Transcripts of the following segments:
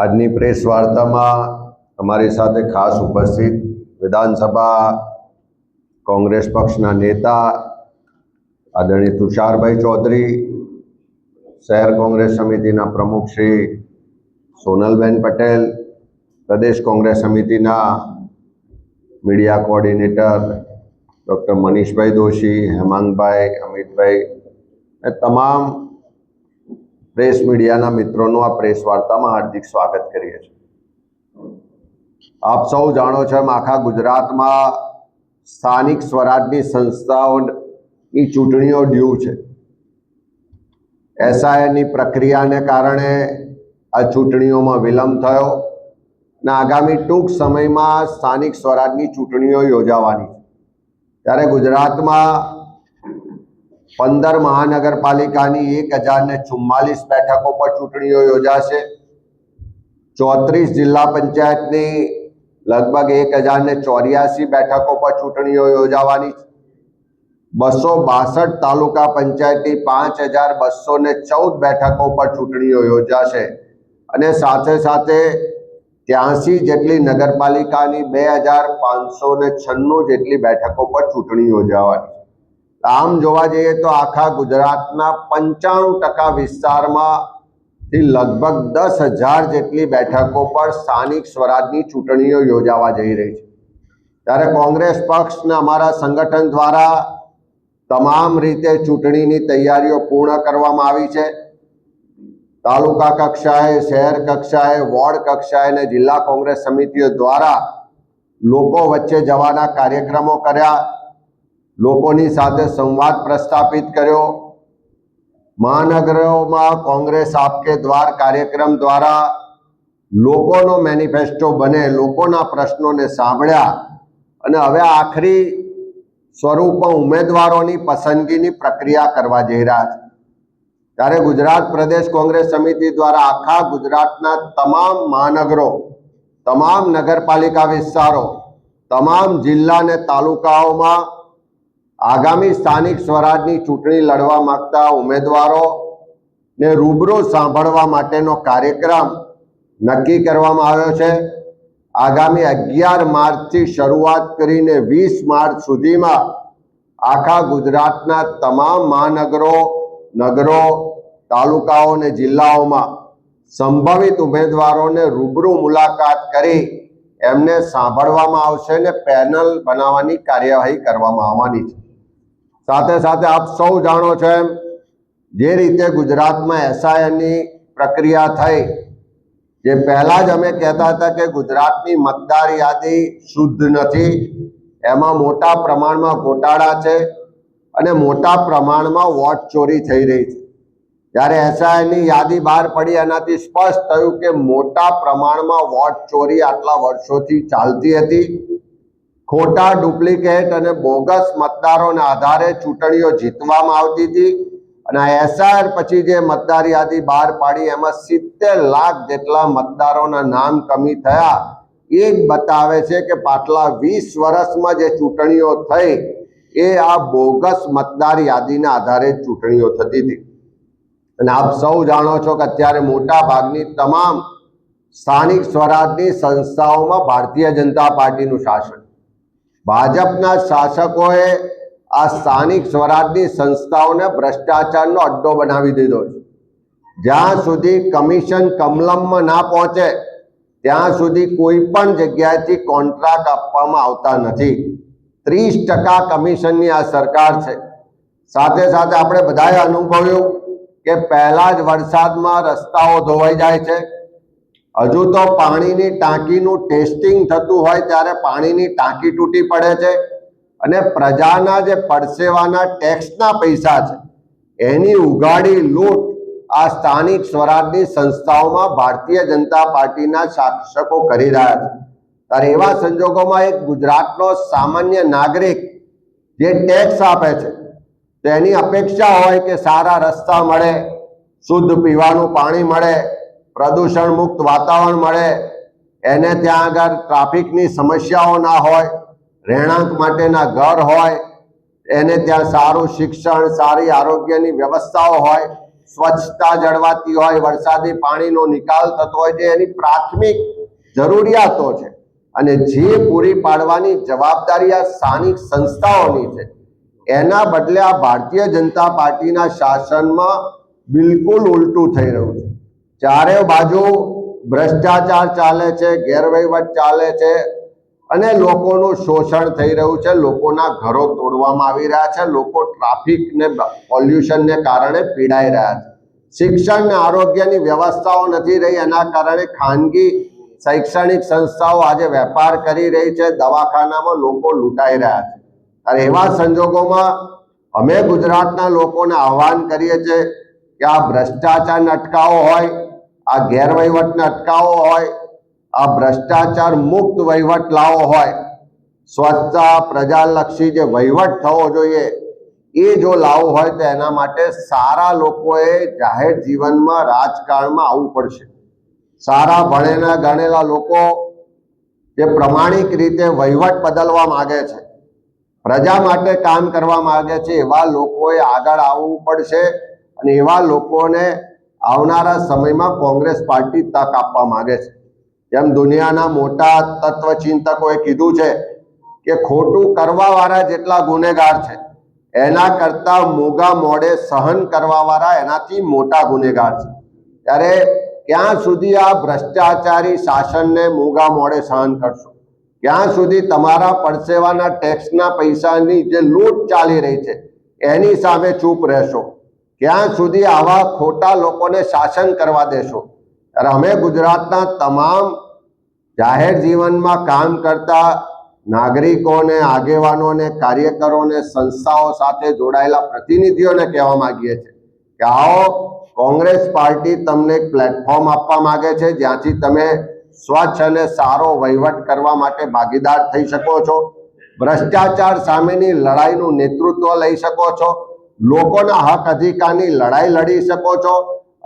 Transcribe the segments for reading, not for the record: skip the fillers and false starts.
આજની પ્રેસ વાર્તામાં અમારી સાથે ખાસ ઉપસ્થિત વિધાનસભા કોંગ્રેસ પક્ષના નેતા આદરણીય તુષારભાઈ ચૌધરી, શહેર કોંગ્રેસ સમિતિના પ્રમુખ શ્રી સોનલબેન પટેલ, પ્રદેશ કોંગ્રેસ સમિતિના મીડિયા કોઓર્ડિનેટર ડૉક્ટર મનીષભાઈ દોશી, હેમાંગભાઈ, અમિતભાઈ અને તમામ પ્રેસ મીડિયાના મિત્રોનું આ પ્રેસ વાર્તામાં હાર્દિક સ્વાગત કરીએ છીએ। આપ સૌ જાણો છો એમ આખા ગુજરાતમાં સ્થાનિક સ્વરાજની સંસ્થાઓની ચૂંટણીઓ ડ્યુ છે। એસઆઈની પ્રક્રિયાને કારણે આ ચૂંટણીઓમાં વિલંબ થયો અને આગામી ટૂંક સમયમાં સ્થાનિક સ્વરાજની ચૂંટણીઓ યોજાવાની છે। ત્યારે ગુજરાતમાં 15 મહાનગરપાલિકાની 1044 બેઠકો પર ચૂંટણીઓ યોજાશે। 34 જિલ્લા પંચાયતની લગભગ 1084 બેઠકો પર ચૂંટણીઓ યોજાવાની છે। 262 તાલુકા પંચાયતની 5214 બેઠકો પર ચૂંટણીઓ યોજાશે અને સાથે સાથે 83 જેટલી નગરપાલિકાની 2596 જેટલી બેઠકો પર ચૂંટણી યોજાવાની। આમ જોવા જઈએ તો આખા ગુજરાતના 95% વિસ્તારમાંથી લગભગ 10,000 જેટલી બેઠકો પર સ્થાનિક સ્વરાજની ચૂંટણીઓ યોજાવા જઈ રહી છે। ત્યારે કોંગ્રેસ પક્ષના અમારા સંગઠન દ્વારા તમામ રીતે ચૂંટણીની તૈયારીઓ પૂર્ણ કરવામાં આવી છે। તાલુકા કક્ષાએ, શહેર કક્ષાએ, વોર્ડ કક્ષાએ અને જિલ્લા કોંગ્રેસ સમિતિઓ દ્વારા લોકો વચ્ચે જવાના કાર્યક્રમો કર્યા, લોકોની સાથે સંવાદ પ્રસ્થાપિત કર્યો। મહાનગરોમાં કોંગ્રેસ આપકે દ્વાર કાર્યક્રમ દ્વારા લોકોનો મેનિફેસ્ટો બને, લોકોના પ્રશ્નોને સાંભળ્યા અને હવે આખરી સ્વરૂપમાં ઉમેદવારોની પસંદગીની પ્રક્રિયા કરવા જઈ રહ્યા છે। ત્યારે ગુજરાત પ્રદેશ કોંગ્રેસ સમિતિ દ્વારા આખા ગુજરાતના તમામ મહાનગરો, તમામ નગરપાલિકા વિસ્તારો, તમામ જિલ્લા અને તાલુકાઓમાં આગામી સ્થાનિક સ્વરાજની ચૂંટણી લડવા માંગતા ઉમેદવારોને રૂબરૂ સાંભળવા માટેનો કાર્યક્રમ નક્કી કરવામાં આવ્યો છે। આગામી 11 માર્ચથી શરૂઆત કરીને 20 માર્ચ સુધીમાં આખા ગુજરાતના તમામ મહાનગરો, નગરો, તાલુકાઓ અને જિલ્લાઓમાં સંભવિત ઉમેદવારોને રૂબરૂ મુલાકાત કરી એમને સાંભળવામાં આવશે અને પેનલ બનાવવાની કાર્યવાહી કરવામાં આવવાની છે। સાથે સાથે આપ સૌ જાણો છો એમ જે રીતે ગુજરાતમાં એસઆઈની પ્રક્રિયા થઈ, જે પહેલા જ અમે કહેતા હતા કે ગુજરાતની મતદાર યાદી શુદ્ધ નથી, એમાં મોટા પ્રમાણમાં ગોટાળા છે અને મોટા પ્રમાણમાં વોટ ચોરી થઈ રહી છે। જ્યારે એસઆઈની યાદી બહાર પડી એનાથી સ્પષ્ટ થયું કે મોટા પ્રમાણમાં વોટ ચોરી આટલા વર્ષોથી ચાલતી હતી। ખોટા, ડુપ્લિકેટ અને બોગસ મતદારોના આધારે ચૂંટણીઓ જીતવામાં આવતી હતી અને એસઆઈ પછી જે મતદાર યાદી બહાર પાડી એમાં 70 લાખ જેટલા મતદારોના નામ કમી થયા। એ જ બતાવે છે કે પાછલા 20 વર્ષમાં જે ચૂંટણીઓ થઈ એ આ બોગસ મતદાર યાદીના આધારે ચૂંટણીઓ થતી હતી। અને આપ સૌ જાણો છો કે અત્યારે મોટા ભાગની તમામ સ્થાનિક સ્વરાજની સંસ્થાઓમાં ભારતીય જનતા પાર્ટીનું શાસન, ભાજપના શાસકોએ આ સ્થાનિક સ્વરાજની સંસ્થાઓને ભ્રષ્ટાચારનો અડ્ડો બનાવી દીધો છે। જ્યાં સુધી કમિશન કમલમમાં ના પહોંચે ત્યાં સુધી કોઈ પણ જગ્યાએથી કોન્ટ્રાક્ટ આપવામાં આવતા નથી। 30% કમિશનની આ સરકાર છે। સાથે સાથે આપણે બધાએ અનુભવ્યું કે પહેલા જ વરસાદમાં રસ્તાઓ ધોવાઈ જાય છે। હજુ તો પાણીની ટાંકીનું ટેસ્ટિંગ થતું હોય ત્યારે પાણીની ટાંકી તૂટી પડે છે અને પ્રજાના જે પરસેવાના ટેક્સના પૈસા છે એની ઉઘાડી લૂંટ આ સ્થાનિક સ્વરાજની સંસ્થાઓમાં ભારતીય જનતા પાર્ટીના શાસકો કરી રહ્યા છે। ત્યારે એવા સંજોગોમાં એક ગુજરાતનો સામાન્ય નાગરિક જે ટેક્સ આપે છે તેની અપેક્ષા હોય કે સારા રસ્તા મળે, શુદ્ધ પીવાનું પાણી મળે, પ્રદૂષણ મુક્ત વાતાવરણ મળે, એને ત્યાં આગળ ટ્રાફિકની સમસ્યાઓ ના હોય, રહેણાંક માટેના ઘર હોય, એને ત્યાં સારું શિક્ષણ, સારી આરોગ્યની વ્યવસ્થાઓ હોય। સ્વચ્છતા જળવાતી હોય, વરસાદી પાણીનો નિકાલ થતો હોય, જે એની પ્રાથમિક જરૂરિયાતો છે અને જે પૂરી પાડવાની જવાબદારી આ સ્થાનિક સંસ્થાઓની છે, એના બદલે આ ભારતીય જનતા પાર્ટીના શાસનમાં બિલકુલ ઉલટું થઈ રહ્યું છે. ચારે બાજુ ભ્રષ્ટાચાર ચાલે છે, ગેરવહીવટ ચાલે છે અને લોકોનું શોષણ થઈ રહ્યું છે. લોકોના ઘરો તોડવામાં આવી રહ્યા છે, લોકો ટ્રાફિક ને પોલ્યુશનને કારણે પીડાઈ રહ્યા છે. શિક્ષણ અને આરોગ્યની વ્યવસ્થાઓ નથી રહી, એના કારણે ખાનગી શૈક્ષણિક સંસ્થાઓ આજે વેપાર કરી રહી છે, દવાખાનામાં લોકો લૂંટાઈ રહ્યા છે. અને એવા સંજોગોમાં અમે ગુજરાતના લોકોને આહ્વાન કરીએ છીએ કે આ ભ્રષ્ટાચારને અટકાવો હોય, આ ગેરવહીવટને અટકાવો હોય, આ ભ્રષ્ટાચાર મુક્ત વહીવટ લાવવો હોય, સ્વચ્છતા પ્રજાલક્ષી જે વહીવટ થવો જોઈએ એ જો લાવવું હોય તો એના માટે સારા લોકોએ જાહેર જીવનમાં રાજકારણમાં આવવું પડશે. સારા ભણેલા ગણેલા લોકો જે પ્રમાણિક રીતે વહીવટ બદલવા માંગે છે, પ્રજા માટે કામ કરવા માંગે છે, એવા લોકોએ આગળ આવવું પડશે. અને એવા લોકોને આવનારા સમયમાં કોંગ્રેસ પાર્ટી તક આપવા માંગે છે. જેમ દુનિયાના મોટા તત્વચિંતકોએ કીધું છે કે ખોટું કરવા વાળા જેટલા ગુનેગાર છે, એના કરતા મોગા મોડે સહન કરવા વાળા એનાથી મોટા ગુનેગાર છે. ત્યારે ક્યાં સુધી આ ભ્રષ્ટાચારી શાસનને મોગા મોડે સહન કરશો? ક્યાં સુધી તમારા પરસેવાના ટેક્સના પૈસાની જે લૂંટ ચાલી રહી છે એની સામે ચૂપ રહેશો? ક્યાં સુધી આવા ખોટા લોકોને શાસન કરવા દેશો? ત્યારે અમે ગુજરાતના તમામ જાહેર જીવનમાં કામ કરતા નાગરિકોને, આગેવાનોને, કાર્યકરોને, સંસ્થાઓ સાથે જોડાયેલા પ્રતિનિધિઓને કહેવા માંગીએ છીએ કે આવો, કોંગ્રેસ પાર્ટી તમને એક પ્લેટફોર્મ આપવા માંગે છે જ્યાંથી તમે સ્વચ્છ અને સારો વહીવટ કરવા માટે ભાગીદાર થઈ શકો છો, ભ્રષ્ટાચાર સામેની લડાઈનું નેતૃત્વ લઈ શકો છો, લોકોના હક અધિકારની લડાઈ લડી શકો છો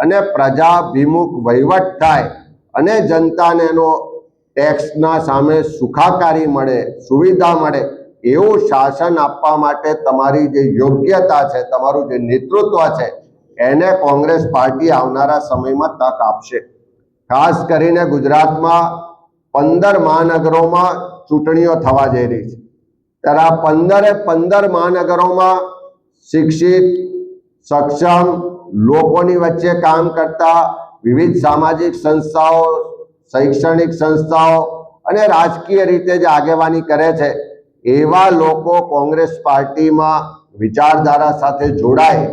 અને પ્રજાભિમુખ વહીવટ થાય અને જનતાને એનો ટેક્સના સામે સુખાકારી મળે, સુવિધા મળે, એવું શાસન આપવા માટે તમારી જે યોગ્યતા છે, તમારું જે નેતૃત્વ છે, એને કોંગ્રેસ પાર્ટી આવનારા સમયમાં તક આપશે. ખાસ કરીને ગુજરાતમાં 15 મહાનગરોમાં ચૂંટણીઓ થવા જઈ રહી છે. ત્યારે આ 15 મહાનગરોમાં શિક્ષિત, સક્ષમ લોકોની વચ્ચે કામ કરતા વિવિધ સામાજિક સંસ્થાઓ, શૈક્ષણિક સંસ્થાઓ અને રાજકીય રીતે જે આગેવાની કરે છે એવા લોકો કોંગ્રેસ પાર્ટીમાં વિચારધારા સાથે જોડાય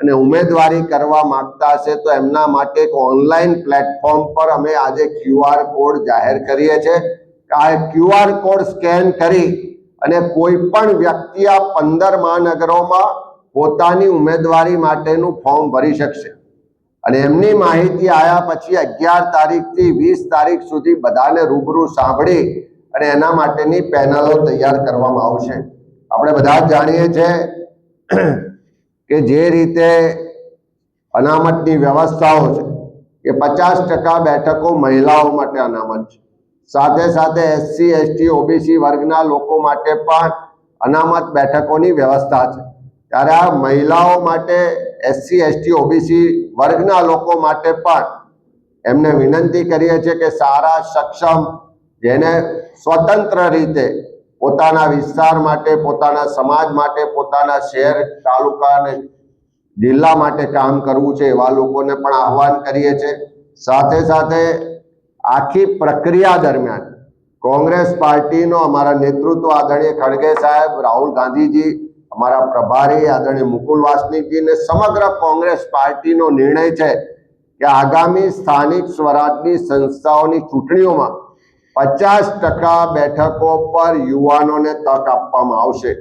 અને ઉમેદવારી કરવા માંગતા હશે તો એમના માટે એક ઓનલાઈન પ્લેટફોર્મ પર અમે આજે QR કોડ જાહેર કરીએ છીએ. આ QR કોડ સ્કેન કરી અને કોઈ પણ વ્યક્તિ આ 15 મહાનગરોમાં પોતાની ઉમેદવારી માટેનું ફોર્મ ભરી શકશે. અને એમની માહિતી આવ્યા પછી 11 તારીખથી 20 તારીખ સુધી બધાને રૂબરૂ સાંભળી અને એના માટેની પેનલો તૈયાર કરવામાં આવશે. આપણે બધા જ જાણીએ છીએ કે જે રીતે અનામતની વ્યવસ્થાઓ છે કે 50% બેઠકો મહિલાઓ માટે અનામત છે, સાથે સાથે SC, ST, OBC વર્ગના લોકો માટે પણ અનામત બેઠકોની વ્યવસ્થા છે. ત્યારે આ મહિલાઓ માટે, SC, ST, OBC વર્ગના લોકો માટે પણ એમને વિનંતી કરીએ છીએ કે સારા, સક્ષમ, જેને સ્વતંત્ર રીતે પોતાના વિસ્તાર માટે, પોતાના સમાજ માટે, પોતાના શહેર, તાલુકા અને જિલ્લા માટે કામ કરવું છે એવા લોકોને પણ આહ્વાન કરીએ છીએ. સાથે સાથે આખી પ્રક્રિયા દરમિયાન કોંગ્રેસ પાર્ટીનો અમારા નેતૃત્વ આદરણીય ખડગે સાહેબ, રાહુલ ગાંધીજી, અમારા પ્રભારી આદરણીય મુકુલ વાસનિકજી ને સમગ્ર કોંગ્રેસ પાર્ટીનો નિર્ણય છે કે આગામી સ્થાનિક સ્વરાજની સંસ્થાઓની ચૂંટણીઓમાં 50% બેઠકો પર યુવાનોને તક આપવામાં આવશે.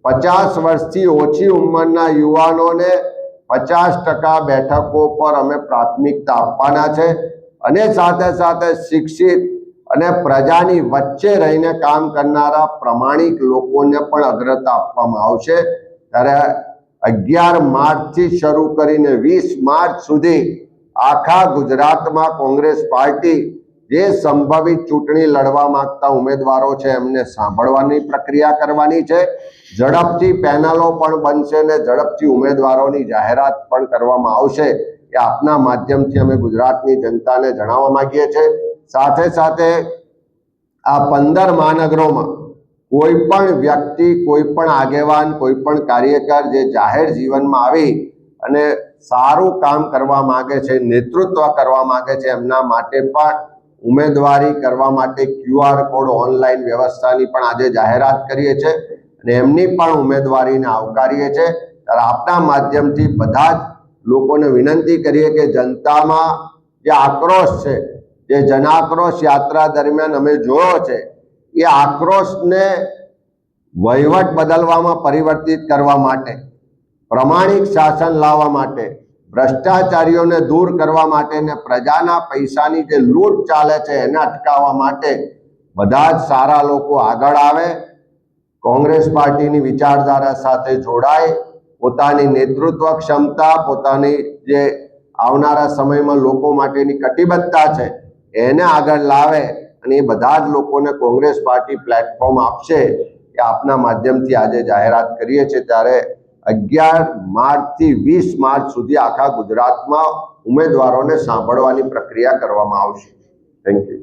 50 વર્ષથી ઓછી ઉંમરના યુવાનોને 50% બેઠકો પર અમે પ્રાથમિકતા આપવાના છે અને સાથે સાથે શિક્ષિત અને પ્રજાની વચ્ચે રહીને કામ કરનારા પ્રમાણિક લોકોને પણ અગ્રતા આપવામાં આવશે. ત્યારે 11 માર્ચથી શરૂ કરીને 20 માર્ચ સુધી આખા ગુજરાતમાં કોંગ્રેસ પાર્ટી જે સંભવિત ચૂંટણી લડવા માંગતા ઉમેદવારો છે એમને સાંભળવાની પ્રક્રિયા કરવાની છે। ઝડપથી પેનલો પણ બનશે ને ઝડપથી ઉમેદવારોની જાહેરાત પણ કરવામાં આવશે એ આપના માધ્યમથી અમે ગુજરાતની જનતાને જણાવવા માંગીએ છીએ। સાથે સાથે આ 15 મહાનગરોમાં કોઈ પણ વ્યક્તિ, કોઈ પણ આગેવાન, કોઈ પણ કાર્યકર જે જાહેર જીવનમાં આવી અને સારું કામ કરવા માંગે છે, નેતૃત્વ કરવા માંગે છે, એમના માટે પણ ઉમેદવારી કરવા માટે QR કોડ ઓનલાઈન વ્યવસ્થાની પણ આજે જાહેરાત કરીએ છીએ અને એમની પણ ઉમેદવારીને આવકારીએ છીએ। ત્યારે આપના માધ્યમથી બધા જ લોકોને વિનંતી કરીએ કે જનતામાં જે આક્રોશ છે, જે જનાક્રોશ યાત્રા દરમિયાન અમે જોયો છે, એ આક્રોશને વહીવટ બદલવામાં પરિવર્તિત કરવા માટે, પ્રમાણિક શાસન લાવવા માટે, ભ્રષ્ટાચારીઓને દૂર કરવા માટે ને પ્રજાના પૈસાની જે લૂંટ ચાલે છે એને અટકાવવા માટે બધા જ સારા લોકો આગળ આવે, કોંગ્રેસ પાર્ટીની વિચારધારા સાથે જોડાય, પોતાની નેતૃત્વ ક્ષમતા, પોતાની જે આવનારા સમયમાં લોકો માટેની કટિબદ્ધતા છે એને આગળ લાવે અને એ બધા જ લોકોને કોંગ્રેસ પાર્ટી પ્લેટફોર્મ આપશે એ આપના માધ્યમથી આજે જાહેરાત કરીએ છીએ। ત્યારે 11 માર્ચથી 20 માર્ચ સુધી આખા ગુજરાતમાં ઉમેદવારોને સાંભળવાની પ્રક્રિયા કરવામાં આવશે। Thank you.